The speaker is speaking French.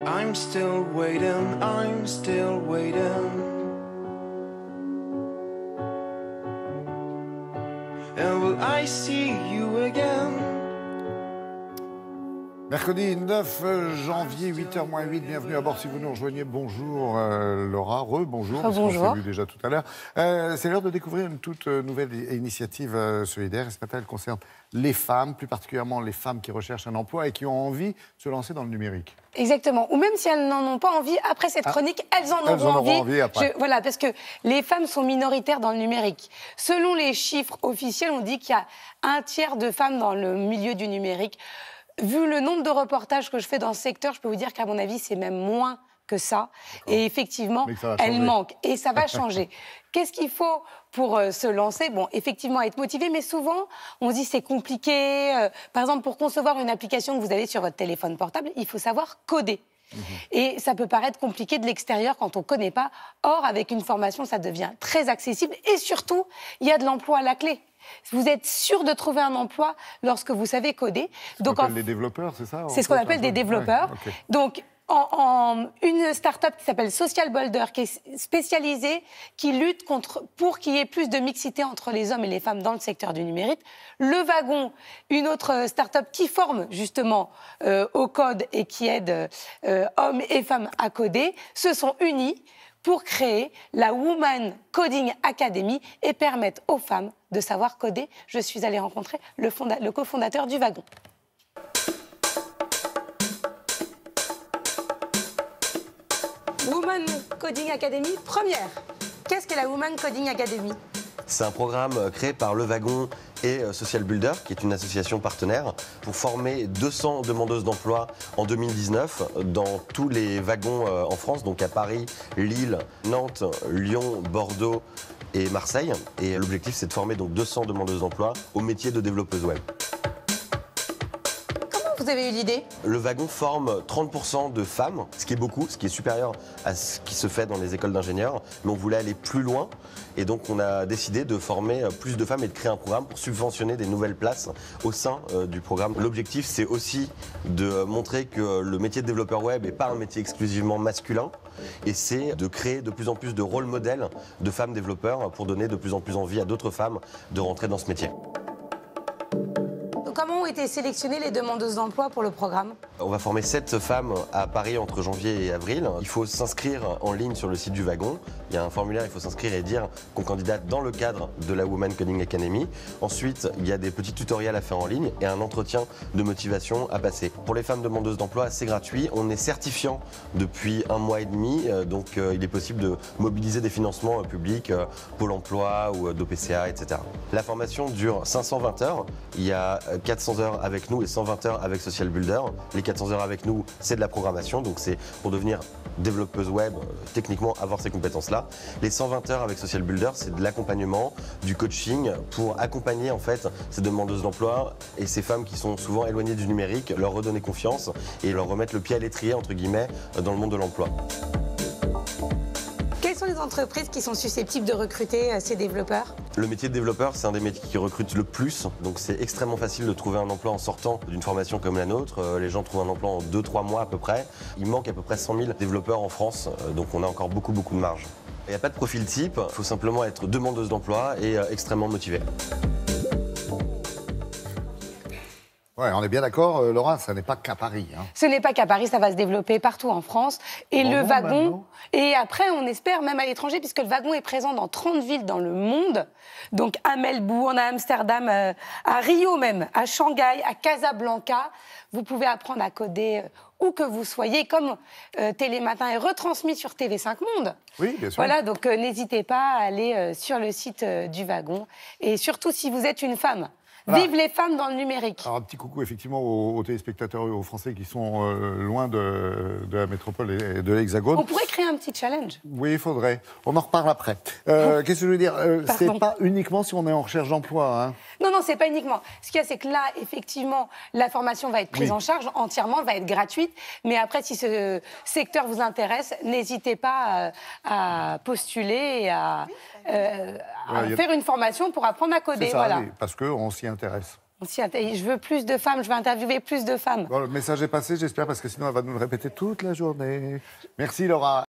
I'm still waiting, I'm still waiting. And will I see you again? Mercredi 9 janvier, 8h-8, bienvenue à bord si vous nous rejoignez. Bonjour Laura, rebonjour, parce qu'on s'est vu déjà tout à l'heure. C'est l'heure de découvrir une toute nouvelle initiative solidaire. Et ce matin, elle concerne les femmes, plus particulièrement les femmes qui recherchent un emploi et qui ont envie de se lancer dans le numérique. Exactement, ou même si elles n'en ont pas envie, après cette chronique, elles en auront envie après. Voilà, parce que les femmes sont minoritaires dans le numérique. Selon les chiffres officiels, on dit qu'il y a un tiers de femmes dans le milieu du numérique. Vu le nombre de reportages que je fais dans ce secteur, je peux vous dire qu'à mon avis, c'est même moins que ça. Et effectivement, elles manquent. Et ça va changer. Qu'est-ce qu'il faut pour se lancer? Bon, effectivement, être motivé, mais souvent, on se dit c'est compliqué. Par exemple, pour concevoir une application que vous avez sur votre téléphone portable, il faut savoir coder. Et ça peut paraître compliqué de l'extérieur quand on ne connaît pas. Or, avec une formation, ça devient très accessible. Et surtout, il y a de l'emploi à la clé. Vous êtes sûr de trouver un emploi lorsque vous savez coder. C'est ce qu'on appelle des développeurs, c'est ça? C'est ce qu'on appelle des développeurs. Ouais, okay. Donc, une start-up qui s'appelle Social Builder, qui est spécialisée, qui lutte pour qu'il y ait plus de mixité entre les hommes et les femmes dans le secteur du numérique. Le Wagon, une autre start-up qui forme justement au code et qui aide hommes et femmes à coder, se sont unis pour créer la Woman Coding Academy et permettre aux femmes de savoir coder. Je suis allée rencontrer le cofondateur du Wagon. Woman Coding Academy, première. Qu'est-ce que la Woman Coding Academy? C'est un programme créé par Le Wagon et Social Builder, qui est une association partenaire, pour former 200 demandeuses d'emploi en 2019 dans tous les wagons en France, donc à Paris, Lille, Nantes, Lyon, Bordeaux et Marseille. Et l'objectif, c'est de former donc 200 demandeuses d'emploi au métier de développeuse web. Vous avez eu l'idée? Le Wagon forme 30% de femmes, ce qui est beaucoup, ce qui est supérieur à ce qui se fait dans les écoles d'ingénieurs. Mais on voulait aller plus loin et donc on a décidé de former plus de femmes et de créer un programme pour subventionner des nouvelles places au sein du programme. L'objectif, c'est aussi de montrer que le métier de développeur web n'est pas un métier exclusivement masculin et c'est de créer de plus en plus de rôles modèles de femmes développeurs pour donner de plus en plus envie à d'autres femmes de rentrer dans ce métier. Comment ont été sélectionnées les demandeuses d'emploi pour le programme? On va former 7 femmes à Paris entre janvier et avril. Il faut s'inscrire en ligne sur le site du Wagon. Il y a un formulaire, il faut s'inscrire et dire qu'on candidate dans le cadre de la Woman Coding Academy. Ensuite, il y a des petits tutoriels à faire en ligne et un entretien de motivation à passer. Pour les femmes demandeuses d'emploi, c'est gratuit. On est certifiant depuis 1 mois et demi, donc il est possible de mobiliser des financements publics, Pôle emploi ou d'OPCA, etc. La formation dure 520 heures. Il y a 400 heures avec nous et 120 heures avec Social Builder. Les 400 heures avec nous, c'est de la programmation, donc c'est pour devenir développeuse web, techniquement avoir ces compétences-là. Les 120 heures avec Social Builder, c'est de l'accompagnement, du coaching pour accompagner en fait ces demandeuses d'emploi et ces femmes qui sont souvent éloignées du numérique, leur redonner confiance et leur remettre le pied à l'étrier entre guillemets dans le monde de l'emploi. Quelles sont les entreprises qui sont susceptibles de recruter ces développeurs? Le métier de développeur, c'est un des métiers qui recrute le plus. Donc c'est extrêmement facile de trouver un emploi en sortant d'une formation comme la nôtre. Les gens trouvent un emploi en 2-3 mois à peu près. Il manque à peu près 100 000 développeurs en France, donc on a encore beaucoup de marge. Il n'y a pas de profil type, il faut simplement être demandeuse d'emploi et extrêmement motivé. Ouais, on est bien d'accord, Laura, ça n'est pas qu'à Paris. Hein. Ce n'est pas qu'à Paris, ça va se développer partout en France. Et le Wagon, et après on espère même à l'étranger, puisque le Wagon est présent dans 30 villes dans le monde. Donc à Melbourne, à Amsterdam, à Rio même, à Shanghai, à Casablanca. Vous pouvez apprendre à coder où que vous soyez, comme Télématin est retransmis sur TV5 Monde. Oui, bien sûr. Voilà, donc n'hésitez pas à aller sur le site du Wagon. Et surtout si vous êtes une femme. Voilà. Vive les femmes dans le numérique. Alors, un petit coucou effectivement aux téléspectateurs et aux Français qui sont loin de la métropole et de l'Hexagone. On pourrait créer un petit challenge. Oui, il faudrait. On en reparle après. Qu'est-ce que je veux dire? C'est pas uniquement si on est en recherche d'emploi. Hein. Non, c'est pas uniquement. Ce qu'il y a, c'est que là, effectivement, la formation va être prise en charge entièrement, va être gratuite. Mais après, si ce secteur vous intéresse, n'hésitez pas à postuler et à faire une formation pour apprendre à coder. C'est ça, voilà. Parce qu'on s'y intéresse. Je veux plus de femmes, je veux interviewer plus de femmes. Bon, le message est passé, j'espère, parce que sinon elle va nous le répéter toute la journée. Merci Laura.